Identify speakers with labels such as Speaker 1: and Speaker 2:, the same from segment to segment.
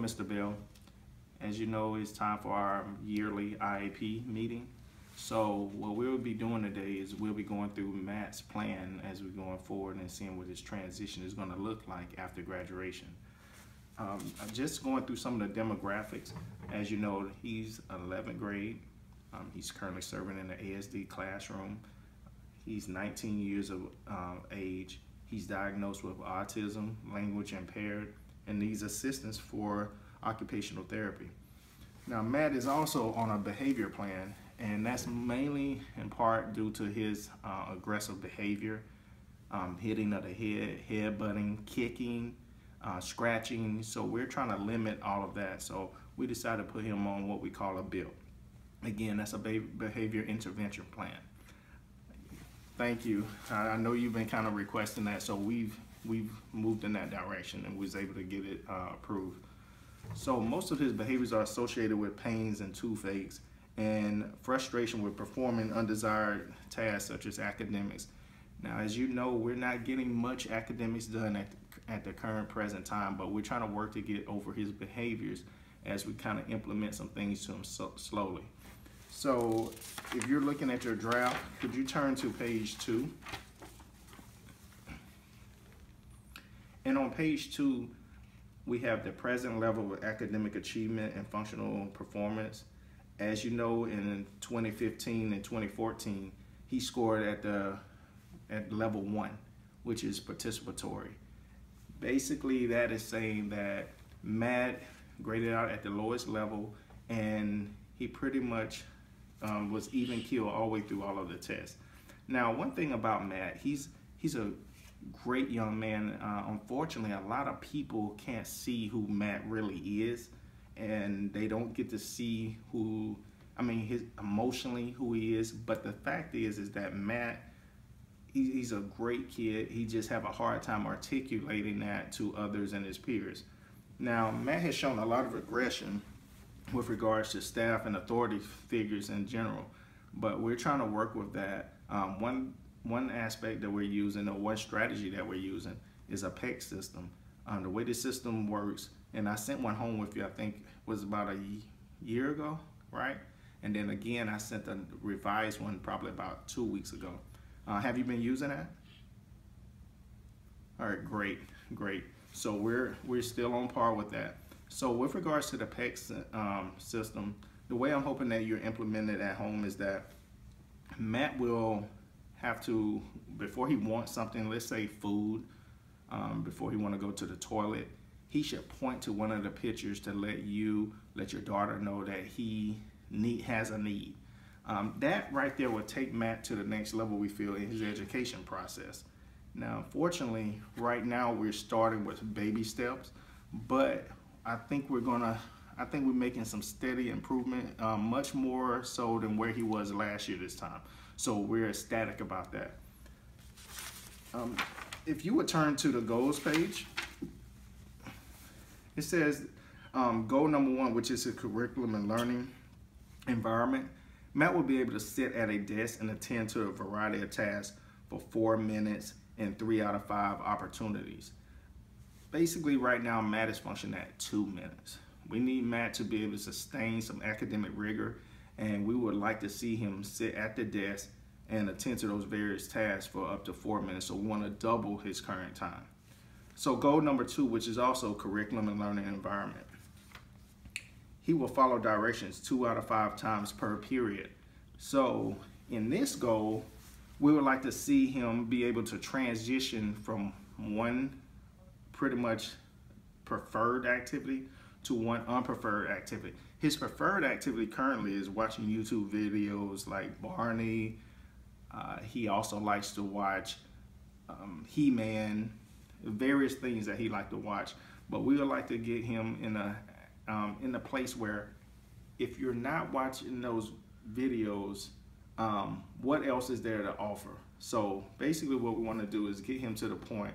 Speaker 1: Mr. Bill. As you know, it's time for our yearly IEP meeting. So what we'll be doing today is we'll be going through Matt's plan as we're going forward and seeing what his transition is going to look like after graduation. Just going through some of the demographics. As you know, he's 11th grade. He's currently serving in the ASD classroom. He's 19 years of age. He's diagnosed with autism, language impaired, and needs assistance for occupational therapy. Now, Matt is also on a behavior plan, and that's mainly in part due to his aggressive behavior, hitting of the head, headbutting, kicking, scratching. So we're trying to limit all of that. So we decided to put him on what we call a BILT. Again, that's a behavior intervention plan. Thank you. I know you've been kind of requesting that, so we've moved in that direction and was able to get it approved. So most of his behaviors are associated with pains and toothaches and frustration with performing undesired tasks such as academics. Now, as you know, we're not getting much academics done at the current present time, but we're trying to work to get over his behaviors as we kind of implement some things to him slowly. So if you're looking at your draft, could you turn to page 2? And on page 2, we have the present level of academic achievement and functional performance. As you know, in 2015 and 2014, he scored at level 1, which is participatory. Basically, that is saying that Matt graded out at the lowest level, and he pretty much was even keel all the way through all of the tests. Now, one thing about Matt, he's a great young man. Unfortunately, a lot of people can't see who Matt really is, and they don't get to see his emotionally who he is. But the fact is that Matt, he's a great kid. He just have a hard time articulating that to others and his peers. Now, Matt has shown a lot of aggression with regards to staff and authority figures in general, but we're trying to work with that. One aspect that we're using, or one strategy that we're using, is a PEC system. The way the system works, and I sent one home with you, I think it was about a year ago, right? And then again, I sent a revised one probably about 2 weeks ago. Have you been using that? All right, great. So we're still on par with that. So with regards to the PEC system, the way I'm hoping that you're implementing it at home is that Matt will have to, before he wants something, let's say food, before he want to go to the toilet, he should point to one of the pictures to let your daughter know that he has a need. That right there will take Matt to the next level, we feel, in his education process. Now, unfortunately, right now we're starting with baby steps, but I think we're making some steady improvement, much more so than where he was last year this time. So we're ecstatic about that. If you would turn to the goals page, it says goal number 1, which is a curriculum and learning environment. Matt will be able to sit at a desk and attend to a variety of tasks for 4 minutes and 3 out of 5 opportunities. Basically, right now, Matt is functioning at 2 minutes. We need Matt to be able to sustain some academic rigor, and we would like to see him sit at the desk and attend to those various tasks for up to 4 minutes. So we want to double his current time. So goal number 2, which is also curriculum and learning environment. He will follow directions 2 out of 5 times per period. So in this goal, we would like to see him be able to transition from one pretty much preferred activity to one unpreferred activity. His preferred activity currently is watching YouTube videos like Barney. He also likes to watch He-Man, various things that he likes to watch. But we would like to get him in a place where, if you're not watching those videos, what else is there to offer? So basically what we want to do is get him to the point,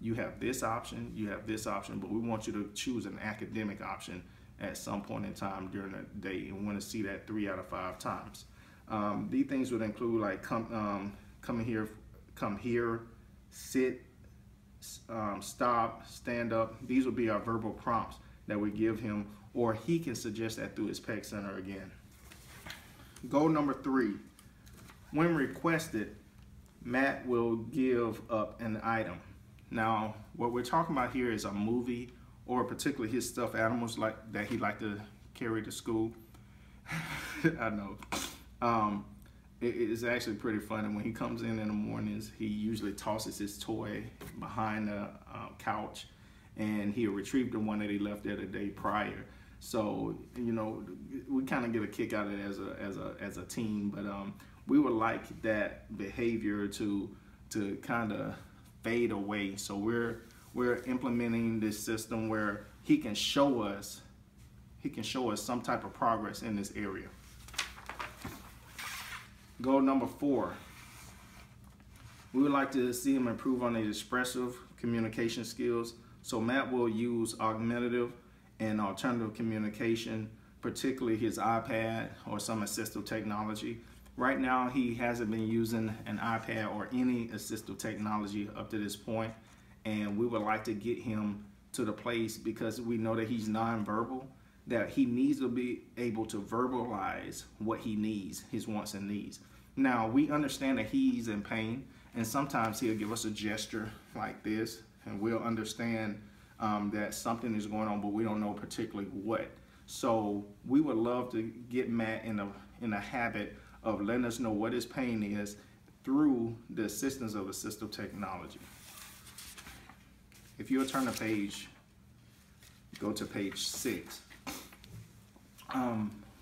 Speaker 1: you have this option, you have this option, but we want you to choose an academic option at some point in time during the day, and we want to see that 3 out of 5 times. These things would include like come here, sit, stop, stand up. These would be our verbal prompts that we give him, or he can suggest that through his PEC center again. Goal number 3, when requested, Matt will give up an item. Now, what we're talking about here is a movie, or particularly his stuffed animals that he like to carry to school. I know. It is actually pretty funny. When he comes in the mornings, he usually tosses his toy behind the couch, and he'll retrieve the one that he left there the day prior. So, you know, we kind of get a kick out of it as a team, but we would like that behavior to kind of fade away. So we're implementing this system where he can show us some type of progress in this area. Goal number 4, we would like to see him improve on his expressive communication skills. So Matt will use augmentative and alternative communication, particularly his iPad or some assistive technology. Right now, he hasn't been using an iPad or any assistive technology up to this point, and we would like to get him to the place, because we know that he's nonverbal, that he needs to be able to verbalize what he needs, his wants and needs. Now, we understand that he's in pain, and sometimes he'll give us a gesture like this, and we'll understand that something is going on, but we don't know particularly what. So we would love to get Matt in a habit of letting us know what his pain is through the assistance of assistive technology. If you'll turn the page, go to page 6.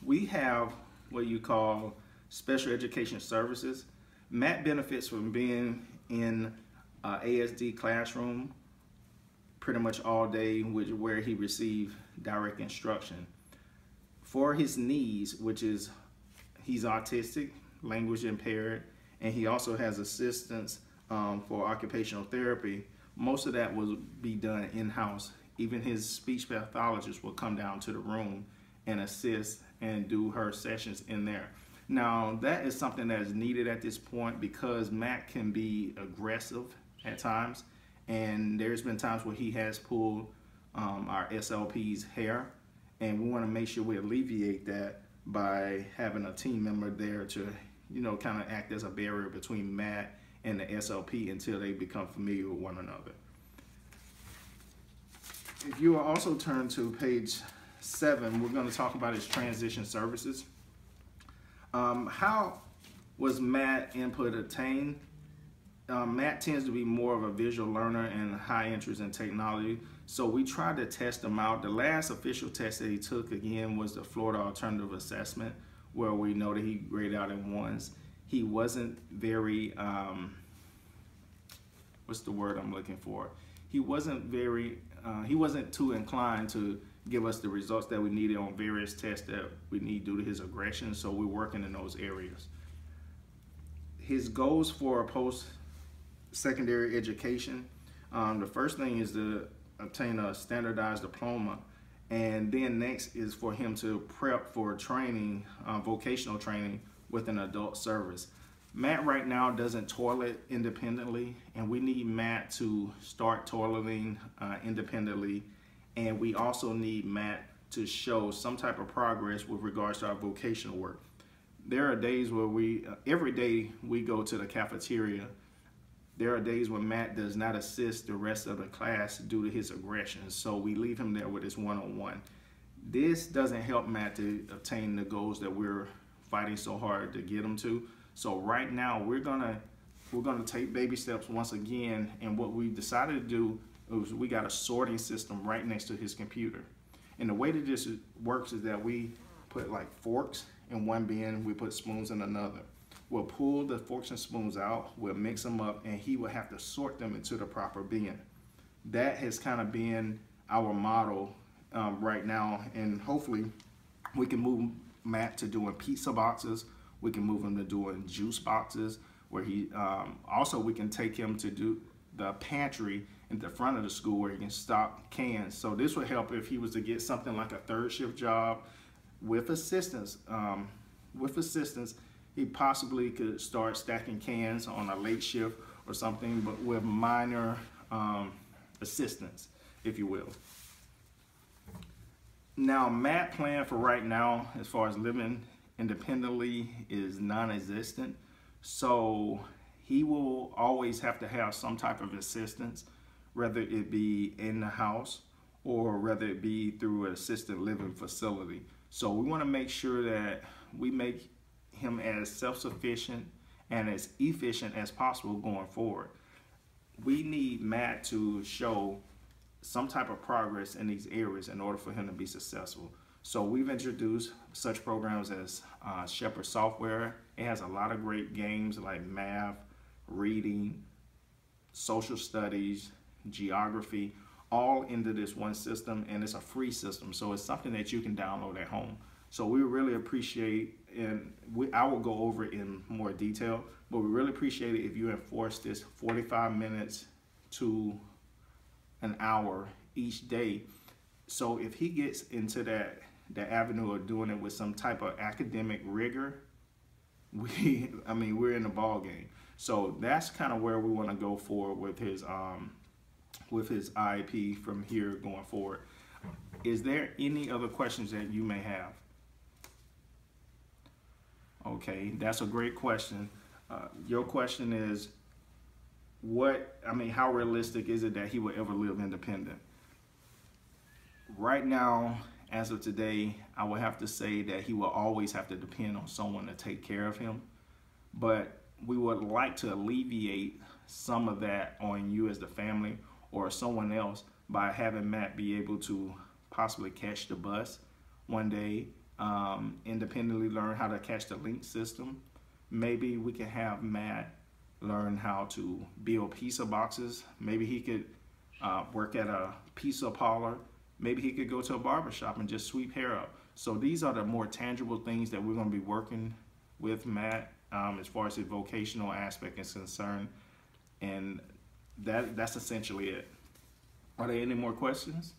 Speaker 1: We have what you call special education services. Matt benefits from being in ASD classroom pretty much all day, where he receives direct instruction. For his needs, which is he's autistic, language impaired, and he also has assistance for occupational therapy, most of that will be done in-house. Even his speech pathologist will come down to the room and assist and do her sessions in there. Now, that is something that is needed at this point, because Matt can be aggressive at times, and there's been times where he has pulled our SLP's hair, and we want to make sure we alleviate that by having a team member there to, you know, kind of act as a barrier between Matt and the SLP until they become familiar with one another. If you will also turn to page 7, we're going to talk about his transition services. How was Matt input attained? Matt tends to be more of a visual learner and high interest in technology, so we tried to test him out. The last official test that he took, again, was the Florida Alternative Assessment, where we know that he graded out in 1s. He wasn't very, what's the word I'm looking for? He wasn't too inclined to give us the results that we needed on various tests that we need due to his aggression, so we're working in those areas. His goals for post-secondary education, the first thing is to obtain a standardized diploma, and then next is for him to prep for training, vocational training with an adult service. Matt right now doesn't toilet independently, and we need Matt to start toileting independently, and we also need Matt to show some type of progress with regards to our vocational work. There are days where every day we go to the cafeteria, there are days when Matt does not assist the rest of the class due to his aggression, so we leave him there with his one-on-one. This doesn't help Matt to obtain the goals that we're fighting so hard to get him to. So right now we're gonna take baby steps once again, and what we decided to do is we got a sorting system right next to his computer. And the way that this works is that we put like forks in one bin, we put spoons in another. We'll pull the forks and spoons out, we'll mix them up, and he will have to sort them into the proper bin. That has kind of been our model right now, and hopefully we can move Matt to doing pizza boxes. We can move him to doing juice boxes, where he also we can take him to do the pantry in the front of the school where he can stock cans. So this would help if he was to get something like a third shift job with assistance. He possibly could start stacking cans on a late shift or something, but with minor assistance, if you will. Now, Matt plan for right now, as far as living independently, is non-existent. So he will always have to have some type of assistance, whether it be in the house or whether it be through an assisted living facility. So we want to make sure that we make him as self-sufficient and as efficient as possible going forward. We need Matt to show some type of progress in these areas in order for him to be successful. So we've introduced such programs as Shepherd Software. It has a lot of great games like math, reading, social studies, geography, all into this one system, and it's a free system. So it's something that you can download at home. So we really appreciate, and I will go over it in more detail, but we really appreciate it if you enforce this 45 minutes to an hour each day. So if he gets into that avenue of doing it with some type of academic rigor, we're in the ball game. So that's kind of where we want to go forward with his IEP from here going forward. Is there any other questions that you may have? Okay, that's a great question. Your question is, how realistic is it that he will ever live independent? Right now, as of today, I would have to say that he will always have to depend on someone to take care of him. But we would like to alleviate some of that on you as the family or someone else by having Matt be able to possibly catch the bus one day, independently learn how to catch the link system. Maybe we can have Matt learn how to build pizza boxes. Maybe he could work at a pizza parlor. Maybe he could go to a barbershop and just sweep hair up. So these are the more tangible things that we're going to be working with Matt as far as his vocational aspect is concerned. And that's essentially it. Are there any more questions?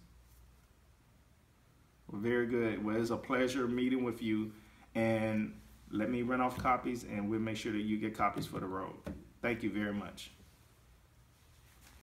Speaker 1: Well, very good. Well, it's a pleasure meeting with you. And let me run off copies and we'll make sure that you get copies for the road. Thank you very much.